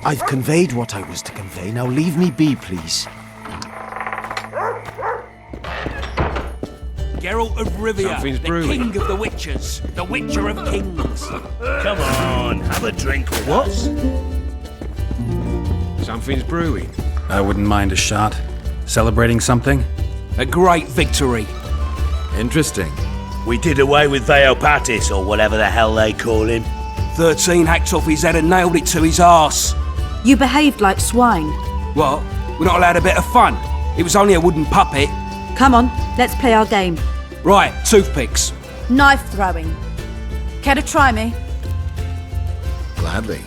I've conveyed what I was to convey. Now leave me be, please. Geralt of Rivia, Something's the brewing. king of the Witchers, the Witcher of Kings. Come on, have a drink with us. Something's brewing. I wouldn't mind a shot. Celebrating something? A great victory. Interesting. We did away with Veopatis, or whatever the hell they call him. 13 hacked off his head and nailed it to his arse. You behaved like swine. What? We're not allowed a bit of fun? It was only a wooden puppet. Come on, let's play our game. Right, toothpicks. Knife throwing. Care to try me? Gladly.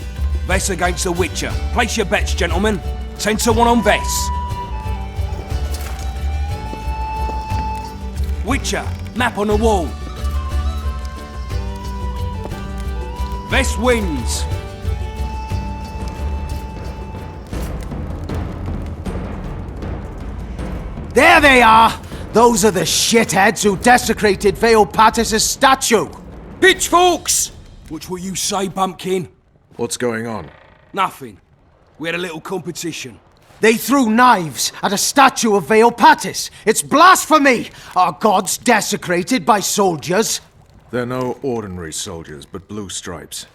Vess against the Witcher. Place your bets, gentlemen. 10 to 1 on Vess. Witcher, map on the wall. Vess wins. There they are! Those are the shitheads who desecrated Veopatis' statue! Pitchforks! What will you say, Bumpkin? What's going on? Nothing. We had a little competition. They threw knives at a statue of Veopatis! It's blasphemy! Our gods desecrated by soldiers! They're no ordinary soldiers, but blue stripes.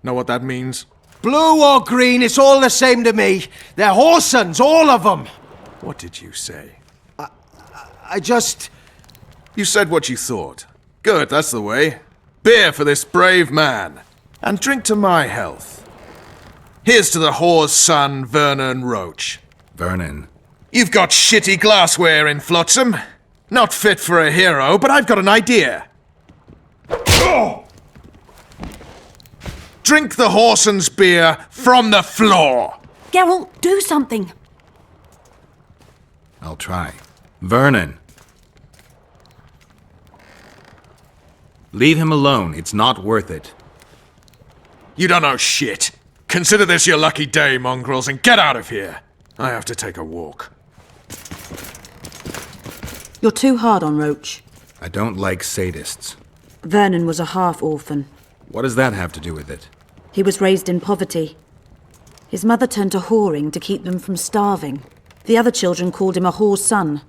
Know what that means? Blue or green, it's all the same to me. They're whoresons, all of them! What did you say? I just... You said what you thought. Good, that's the way. Beer for this brave man. And drink to my health. Here's to the whore's son, Vernon Roach. Vernon. You've got shitty glassware in Flotsam. Not fit for a hero, but I've got an idea. Drink the whoreson's beer from the floor. Geralt, do something. I'll try. Vernon. Leave him alone. It's not worth it. You don't know shit. Consider this your lucky day, mongrels, and get out of here. I have to take a walk. You're too hard on Roach. I don't like sadists. Vernon was a half-orphan. What does that have to do with it? He was raised in poverty. His mother turned to whoring to keep them from starving. The other children called him a whore's son.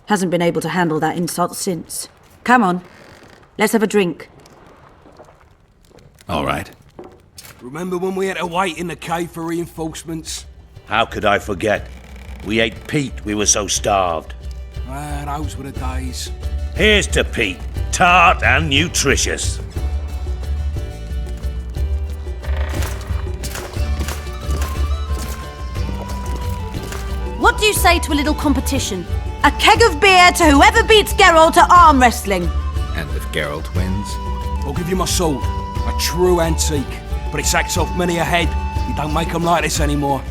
Hasn't been able to handle that insult since. Come on, let's have a drink. All right. Remember when we had to wait in the cave for reinforcements? How could I forget? We ate Pete, we were so starved. Ah, those were the days. Here's to Pete, tart and nutritious. What do you say to a little competition? A keg of beer to whoever beats Geralt at arm wrestling. And if Geralt wins? I'll give you my sword. A true antique. But it sacks off many a head. You don't make them like this anymore.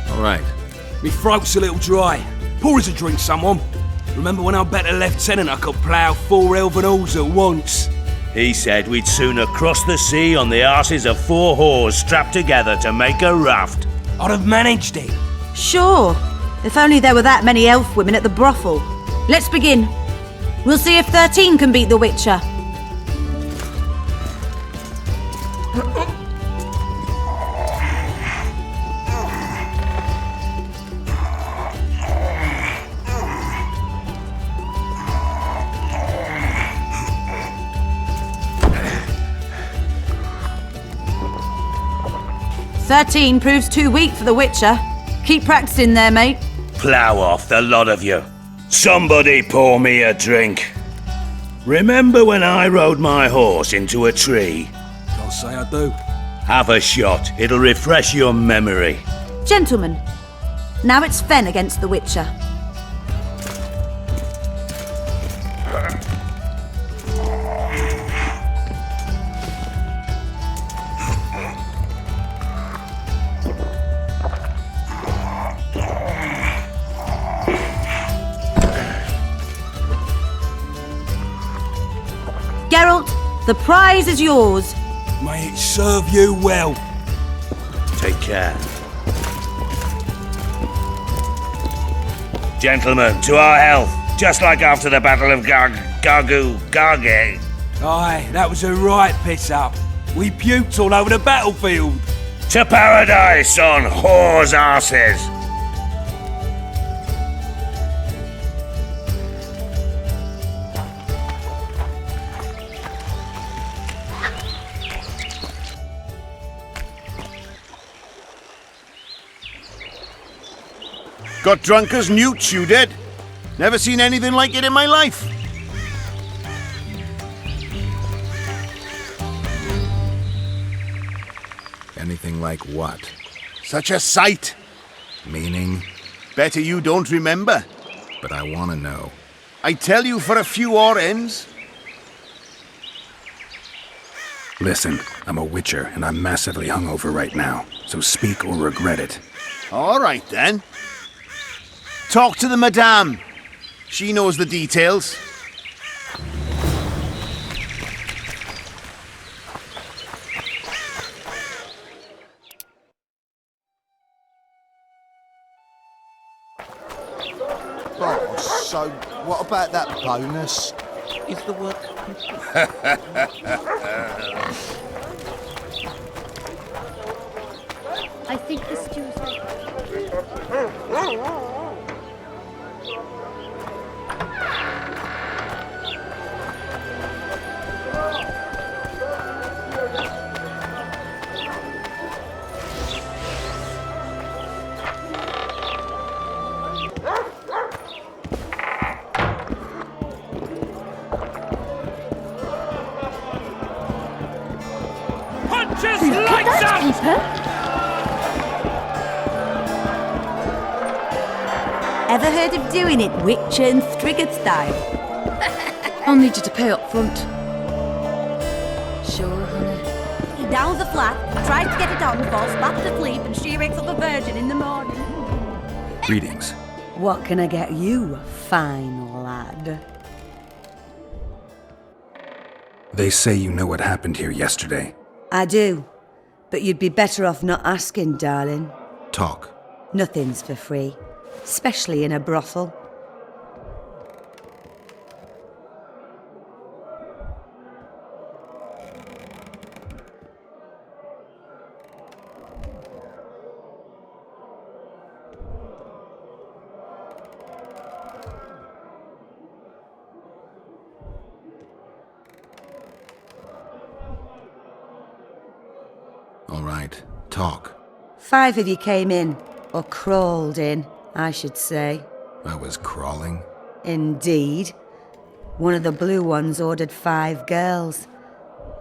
All right. Me throat's a little dry. Pour us a drink, someone. Remember when I bet a lieutenant I could plough 4 elven halls at once? He said we'd sooner cross the sea on the arses of 4 whores strapped together to make a raft. I'd have managed it. Sure, if only there were that many elf women at the brothel. Let's begin. We'll see if 13 can beat the Witcher. "13 proves too weak for the Witcher. Keep practicing there, mate." Plough off, the lot of you. Somebody pour me a drink. Remember when I rode my horse into a tree? Can't say I do. Have a shot, it'll refresh your memory. Gentlemen, now it's Fen against the Witcher. Geralt, the prize is yours. May it serve you well. Take care. Gentlemen, to our health. Just like after the Battle of Garge. Aye, that was a right piss up. We puked all over the battlefield. To paradise on whores' asses! Got drunk as newts, you did. Never seen anything like it in my life. Anything like what? Such a sight. Meaning? Better you don't remember. But I want to know. I tell you for a few odd ends. Listen, I'm a witcher, and I'm massively hungover right now, so speak or regret it. All right, then. Talk to the madame. She knows the details. Oh, so what about that bonus? Is the work I think the stew's Punches lights out! Ever heard of doing it Witcher and Striggett style? I'll need you to pay up front. Sure, honey. He downs the flat, tries to get it on, falls back to sleep, and she wakes up a virgin in the morning. Greetings. What can I get you, fine lad? They say you know what happened here yesterday. I do, but you'd be better off not asking, darling. Talk. Nothing's for free, especially in a brothel. All right, talk. 5 of you came in, or crawled in, I should say. I was crawling. Indeed. One of the blue ones ordered 5 girls.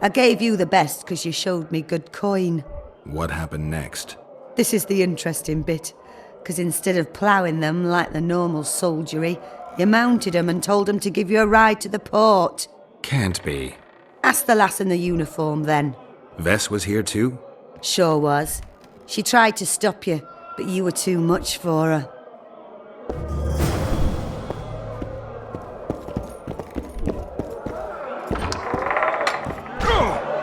I gave you the best because you showed me good coin. What happened next? This is the interesting bit, because instead of ploughing them like the normal soldiery, you mounted them and told them to give you a ride to the port. Can't be. Ask the lass in the uniform then. Vess was here too? Sure was. She tried to stop you, but you were too much for her.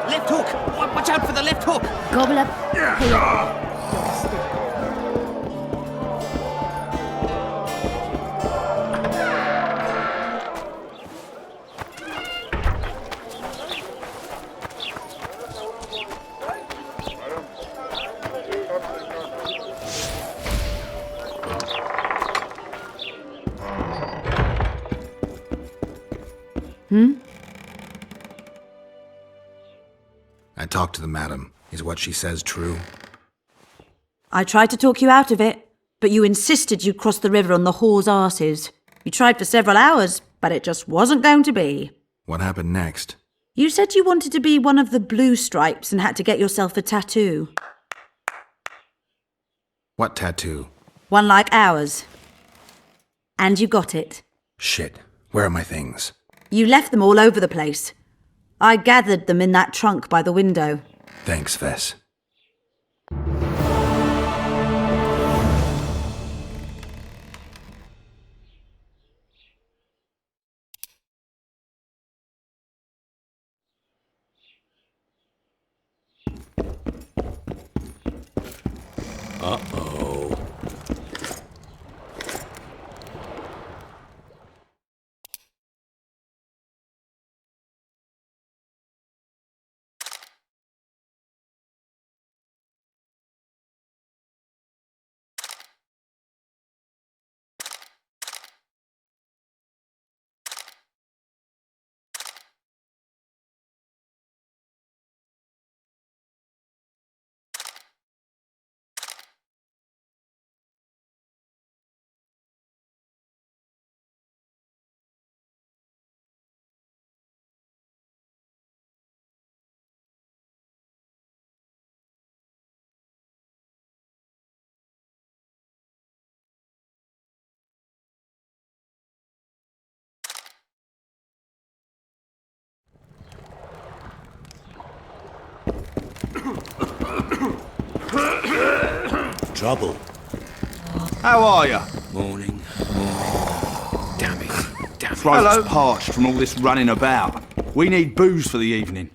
left hook? Watch out for the left hook! gobble up. Pay up. I talked to the madam. Is what she says true? I tried to talk you out of it, but you insisted you'd cross the river on the whore's arses. You tried for several hours, but it just wasn't going to be. What happened next? You said you wanted to be one of the blue stripes and had to get yourself a tattoo. What tattoo? One like ours. And you got it. Shit. Where are my things? You left them all over the place. I gathered them in that trunk by the window. Thanks, Vess. Trouble. How are you? Morning. Damn it. Damn it. Throat's parched from all this running about. We need booze for the evening.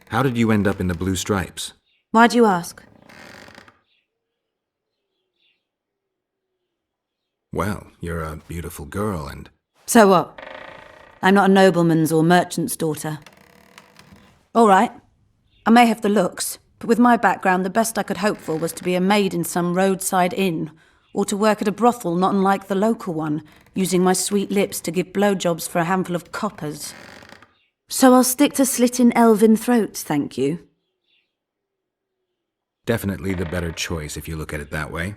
How did you end up in the Blue Stripes? Why do you ask? Well, you're a beautiful girl and... So what? I'm not a nobleman's or merchant's daughter. All right. I may have the looks, but with my background, the best I could hope for was to be a maid in some roadside inn, or to work at a brothel not unlike the local one, using my sweet lips to give blowjobs for a handful of coppers. So I'll stick to slitting elven throats, thank you. Definitely the better choice if you look at it that way.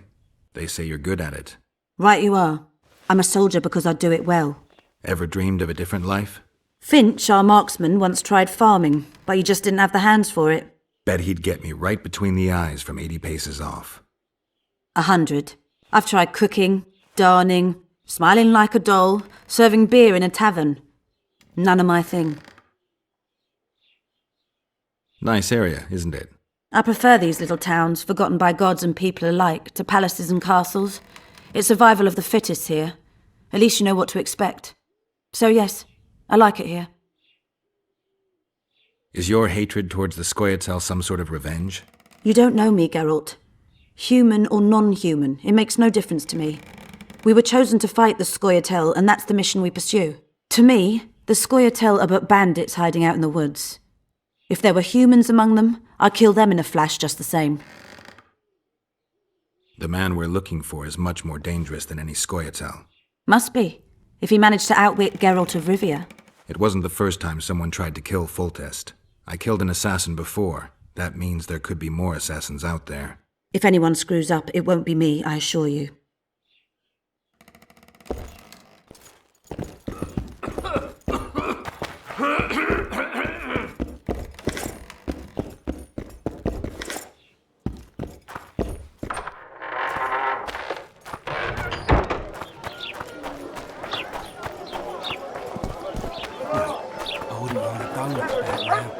They say you're good at it. Right you are. I'm a soldier because I do it well. Ever dreamed of a different life? Finch, our marksman, once tried farming, but he just didn't have the hands for it. Bet he'd get me right between the eyes from 80 paces off. 100. I've tried cooking, darning, smiling like a doll, serving beer in a tavern. None of my thing. Nice area, isn't it? I prefer these little towns, forgotten by gods and people alike, to palaces and castles. It's survival of the fittest here. At least you know what to expect. So yes, I like it here. Is your hatred towards the Scoia'tael some sort of revenge? You don't know me, Geralt. Human or non-human, it makes no difference to me. We were chosen to fight the Scoia'tael, and that's the mission we pursue. To me, the Scoia'tael are but bandits hiding out in the woods. If there were humans among them, I'd kill them in a flash just the same. The man we're looking for is much more dangerous than any Scoia'tael. Must be, if he managed to outwit Geralt of Rivia. It wasn't the first time someone tried to kill Foltest. I killed an assassin before. That means there could be more assassins out there. If anyone screws up, it won't be me, I assure you. I wouldn't mind a donut about now.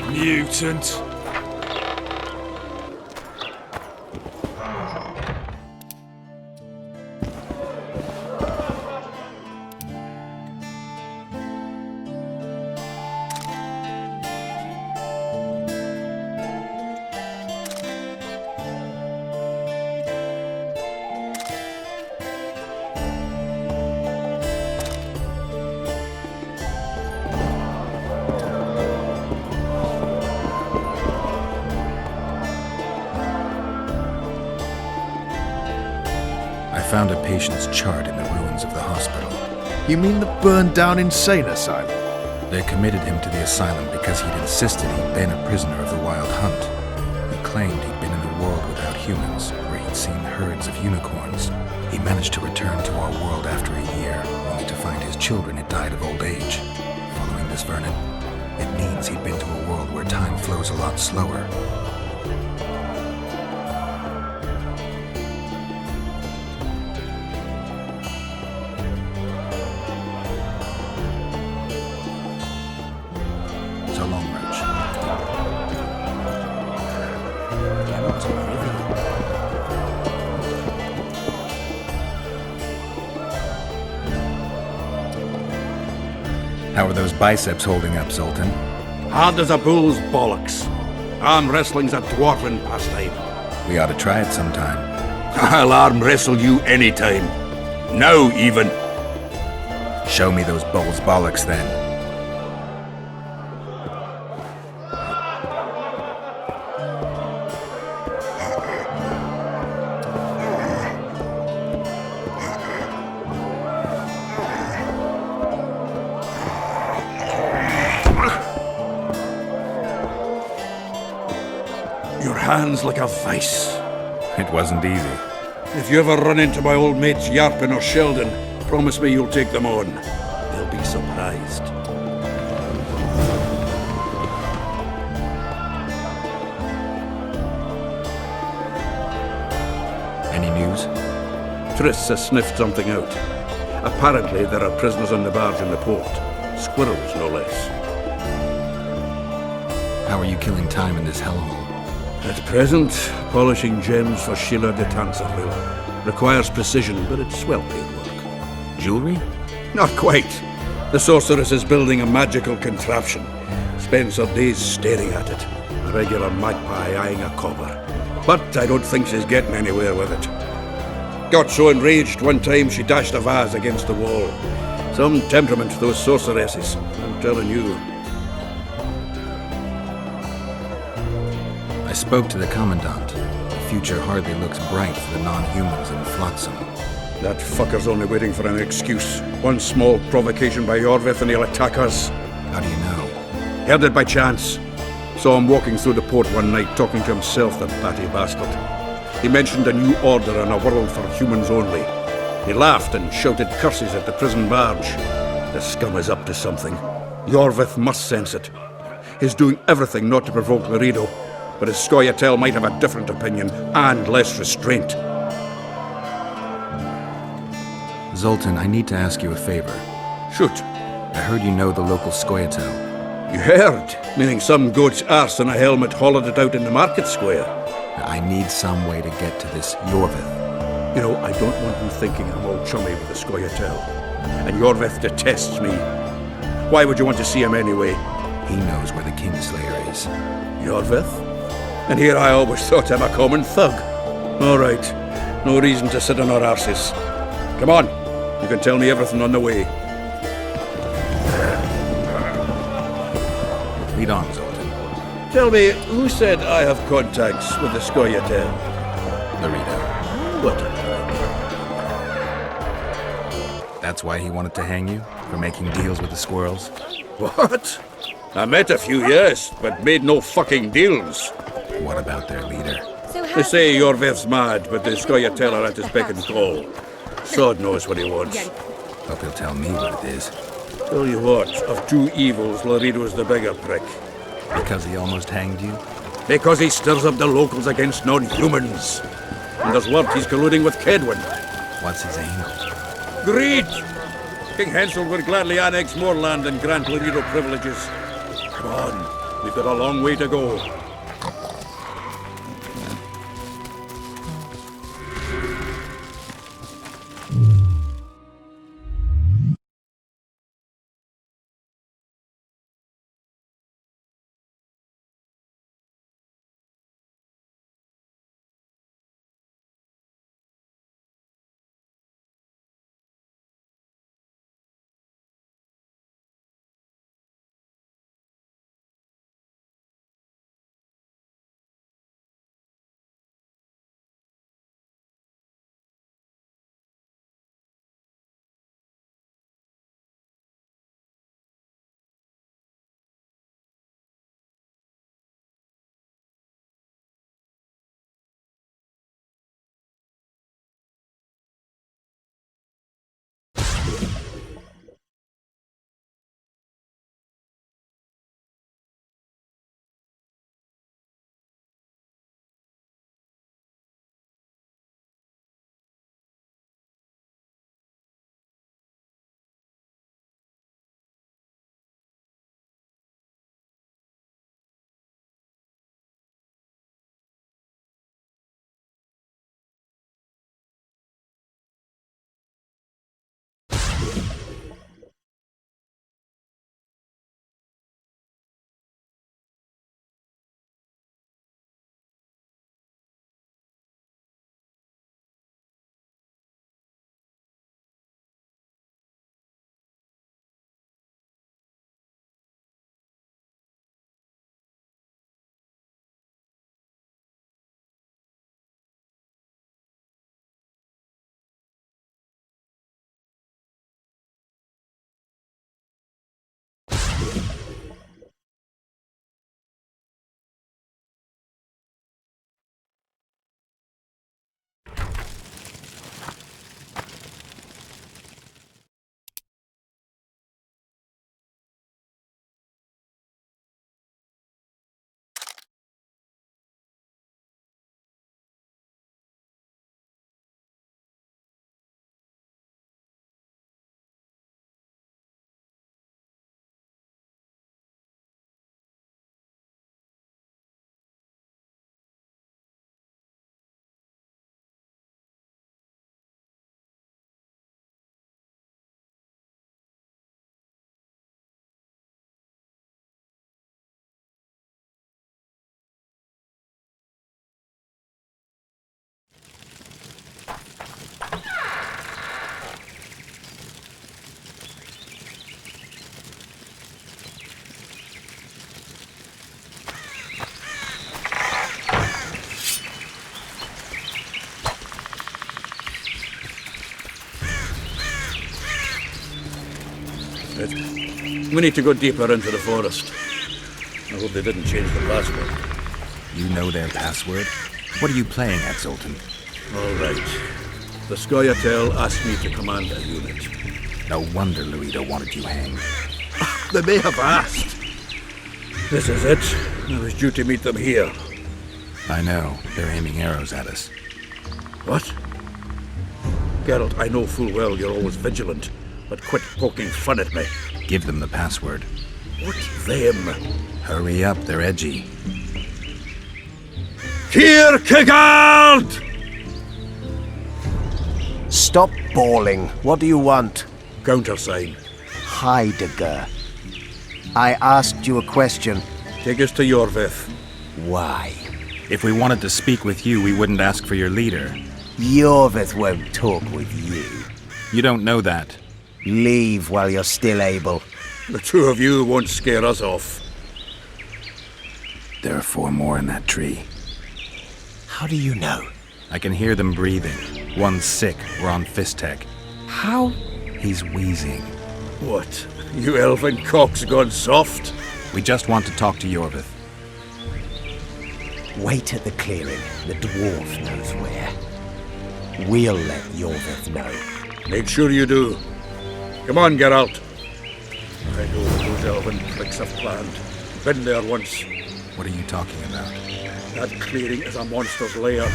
Mutant. I found a patient's chart in the ruins of the hospital. You mean the burned down insane asylum? They committed him to the asylum because he'd insisted he'd been a prisoner of the Wild Hunt. He claimed he'd been in a world without humans, where he'd seen herds of unicorns. He managed to return to our world after a year, only to find his children had died of old age. Following this, Vernon, it means he'd been to a world where time flows a lot slower. So long, Roach. not privy. How are those biceps holding up, Zoltan? Hard as a bull's bollocks. Arm wrestling's a dwarven pastime. We ought to try it sometime. I'll arm wrestle you anytime. Now, even. Show me those bull's bollocks, then. Your hand's like a vice. It wasn't easy. If you ever run into my old mates Yarpin or Sheldon, promise me you'll take them on. They'll be surprised. Any news? Triss has sniffed something out. Apparently, there are prisoners on the barge in the port. Squirrels, no less. How are you killing time in this hellhole? At present, polishing gems for Sheila de Tanserville. Requires precision, but it's well-paid work. Jewelry? Not quite. The sorceress is building a magical contraption. Spends her days staring at it. A regular magpie eyeing a copper. But I don't think she's getting anywhere with it. Got so enraged one time she dashed a vase against the wall. Some temperament, those sorceresses. I'm telling you. I spoke to the Commandant. The future hardly looks bright for the non-humans in Flotsam. That fucker's only waiting for an excuse. One small provocation by Yorvith and he'll attack us. How do you know? Heard it by chance. Saw him walking through the port one night talking to himself, the batty bastard. He mentioned a new order and a world for humans only. He laughed and shouted curses at the prison barge. The scum is up to something. Yorvith must sense it. He's doing everything not to provoke Laredo, but his Scoia'tael might have a different opinion and less restraint. Zoltan, I need to ask you a favor. Shoot. I heard you know the local Scoia'tael. You heard? Meaning some goat's arse in a helmet hollowed it out in the market square. I need some way to get to this Yorvith. You know, I don't want you thinking I'm all chummy with the Scoia'tael. And Yorvith detests me. Why would you want to see him anyway? He knows where the Kingslayer is. Yorvith? And here I always thought him a common thug. All right. No reason to sit on our arses. Come on. You can tell me everything on the way. Lead on, Zoltan. Tell me, who said I have contacts with the Scoia'tael? Laredo. What? That's why he wanted to hang you? For making deals with the squirrels? What? I met a few, yes, but made no fucking deals. What about their leader? They say Yorvith's mad, but the Scoia'tael are at his beck and call. Sod knows what he wants. Hope he'll tell me what it is. Tell you what, of two evils, Laredo's the bigger prick. Because he almost hanged you? Because he stirs up the locals against non-humans. And there's word he's colluding with Kedwin. What's his angle? Greed! King Hensel would gladly annex more land and grant Laredo privileges. Come on, we've got a long way to go. it. We need to go deeper into the forest. I hope they didn't change the password. You know their password? What are you playing at, Zoltan? All right. The Scoia'tael asked me to command a unit. No wonder Luida wanted you hanged. They may have asked. This is it. I was due to meet them here. I know. They're aiming arrows at us. What? Geralt, I know full well you're always vigilant, but quit poking fun at me. Give them the password. What them? Hurry up, they're edgy. Kierkegaard! Stop bawling. What do you want? Countersign. Heidegger. I asked you a question. Take us to Yorvith. Why? If we wanted to speak with you, we wouldn't ask for your leader. Yorvith won't talk with you. You don't know that. Leave while you're still able. The two of you won't scare us off. There are 4 more in that tree. How do you know? I can hear them breathing. One's sick. We're on Fistek. How? He's wheezing. What? You elven cock's gone soft? We just want to talk to Yorvith. Wait at the clearing. The dwarf knows where. We'll let Yorvith know. Make sure you do. Come on, Geralt. I know what those elven pricks have planned. Been there once. What are you talking about? That clearing is a monster's lair.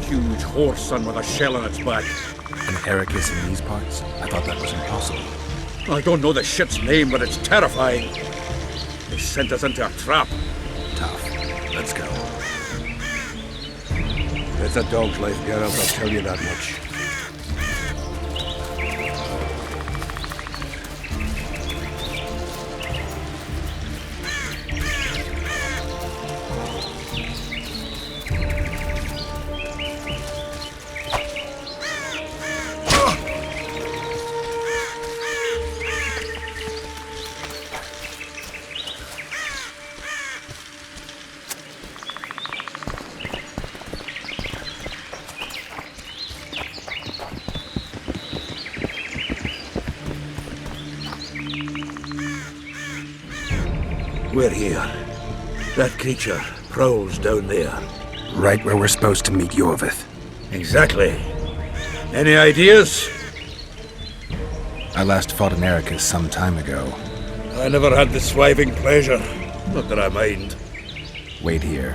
Huge horse son with a shell on its back. An Ericus in these parts? I thought that was impossible. I don't know the shit's name, but it's terrifying. They sent us into a trap. Tough. Let's go. It's a dog's life, Geralt, I'll tell you that much. We're here. That creature prowls down there. Right where we're supposed to meet Yorvith. Exactly. Any ideas? I last fought an Ericus some time ago. I never had the swiving pleasure. Not that I mind. Wait here.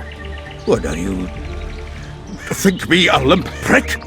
What are you? Think me a limp prick?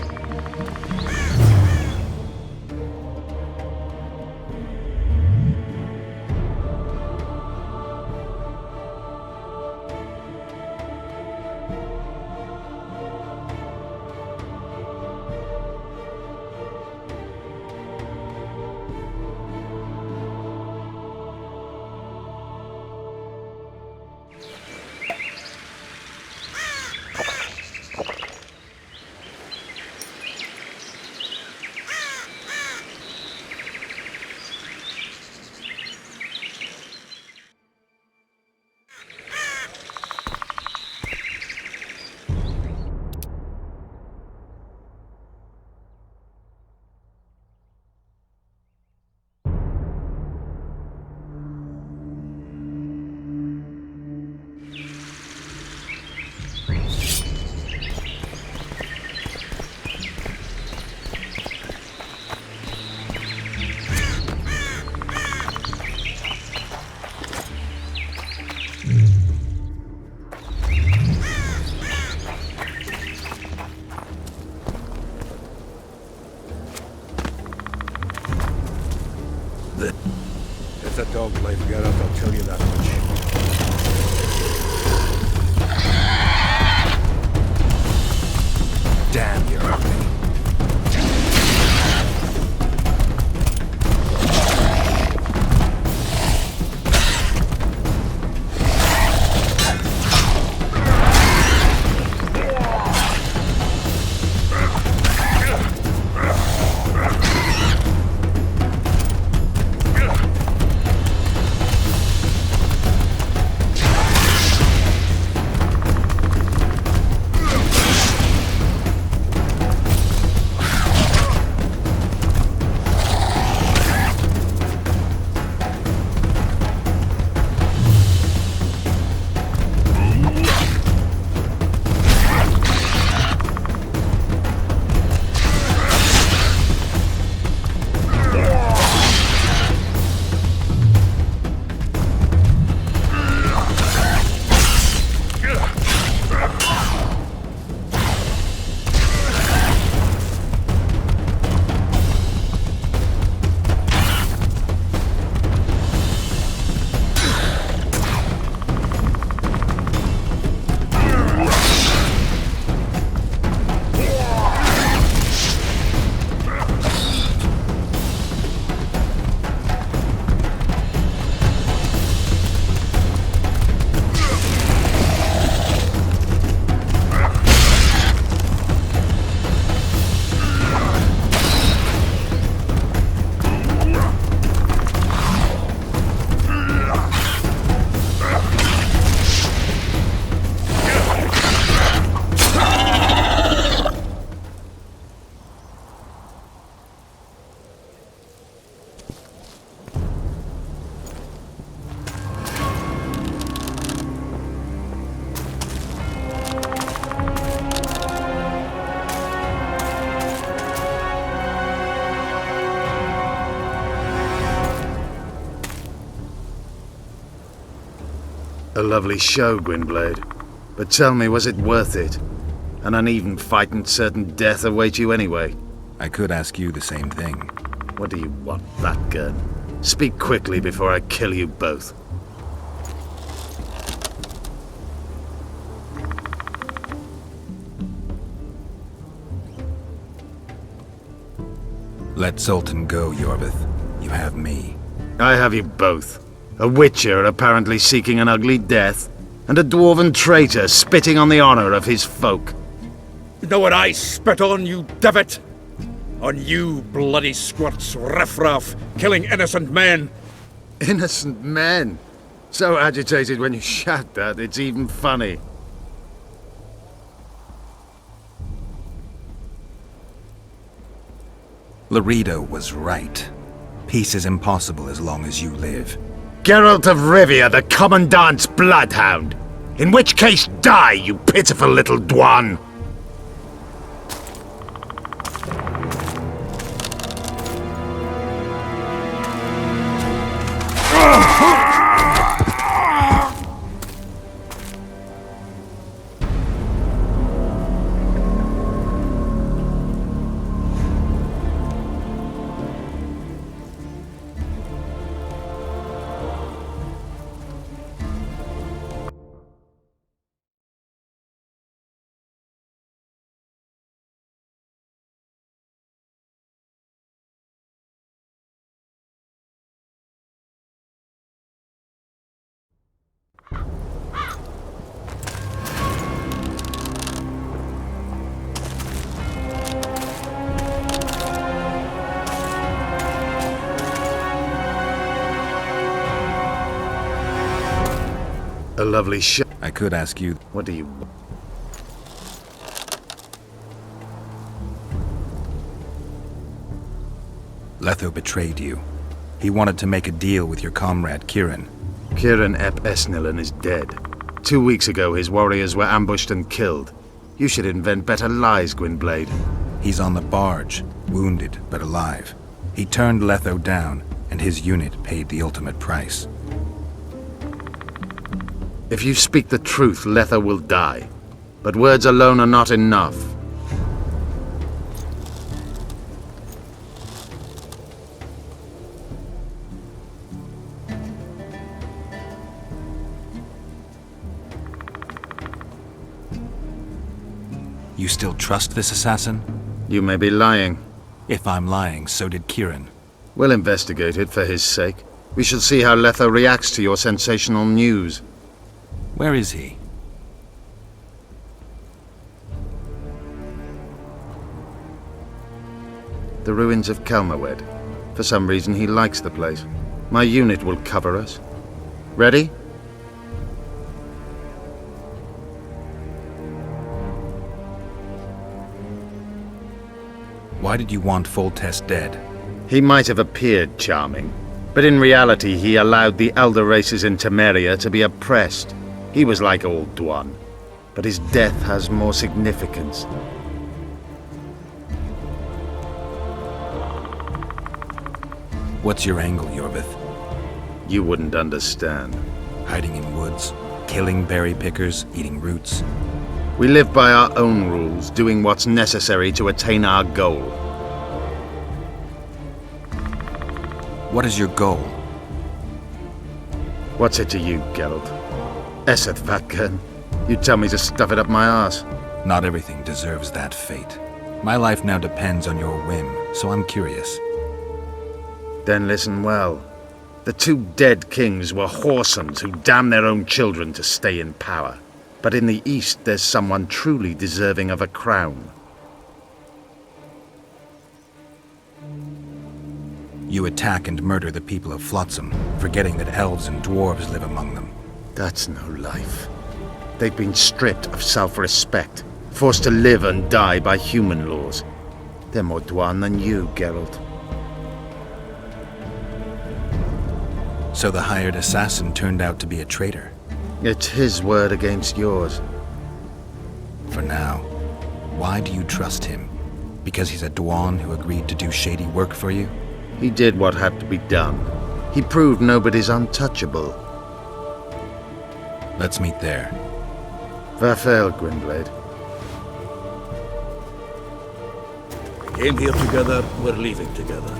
A lovely show, Gwynblade. But tell me, was it worth it? An uneven fight and certain death await you anyway. I could ask you the same thing. What do you want, Ratgern? Speak quickly before I kill you both. Let Zoltan go, Yorvith. You have me. I have you both. A witcher apparently seeking an ugly death, and a dwarven traitor spitting on the honor of his folk. You know what I spit on, you divot? On you bloody squirts, riffraff, killing innocent men. Innocent men? So agitated when you shout that, it's even funny. Laredo was right. Peace is impossible as long as you live. Geralt of Rivia, the Commandant's bloodhound! In which case, die, you pitiful little dwan! A lovely show. I could ask you... What do you want? Letho betrayed you. He wanted to make a deal with your comrade, Kieran. Kieran ep Esnilin is dead. 2 weeks ago, his warriors were ambushed and killed. You should invent better lies, Gwynblade. He's on the barge, wounded but alive. He turned Letho down, and his unit paid the ultimate price. If you speak the truth, Letho will die. But words alone are not enough. You still trust this assassin? You may be lying. If I'm lying, so did Kieran. We'll investigate it for his sake. We shall see how Letho reacts to your sensational news. Where is he? The ruins of Kelmawed. For some reason, he likes the place. My unit will cover us. Ready? Why did you want Foltest dead? He might have appeared charming, but in reality he allowed the elder races in Temeria to be oppressed. He was like old Dwan, but his death has more significance. What's your angle, Yorvith? You wouldn't understand. Hiding in woods, killing berry pickers, eating roots. We live by our own rules, doing what's necessary to attain our goal. What is your goal? What's it to you, Geralt? Esseth Vatgern, you tell me to stuff it up my arse. Not everything deserves that fate. My life now depends on your whim, so I'm curious. Then listen well. The 2 dead kings were whoresomes who damned their own children to stay in power. But in the east, there's someone truly deserving of a crown. You attack and murder the people of Flotsam, forgetting that elves and dwarves live among them. That's no life. They've been stripped of self-respect, forced to live and die by human laws. They're more Dwan than you, Geralt. So the hired assassin turned out to be a traitor. It's his word against yours. For now. Why do you trust him? Because he's a Dwan who agreed to do shady work for you? He did what had to be done. He proved nobody's untouchable. Let's meet there. Vafael, Gwynblade. We came here together, we're leaving together.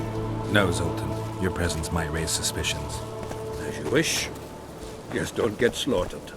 No, Zoltan. Your presence might raise suspicions. As you wish. Just don't get slaughtered.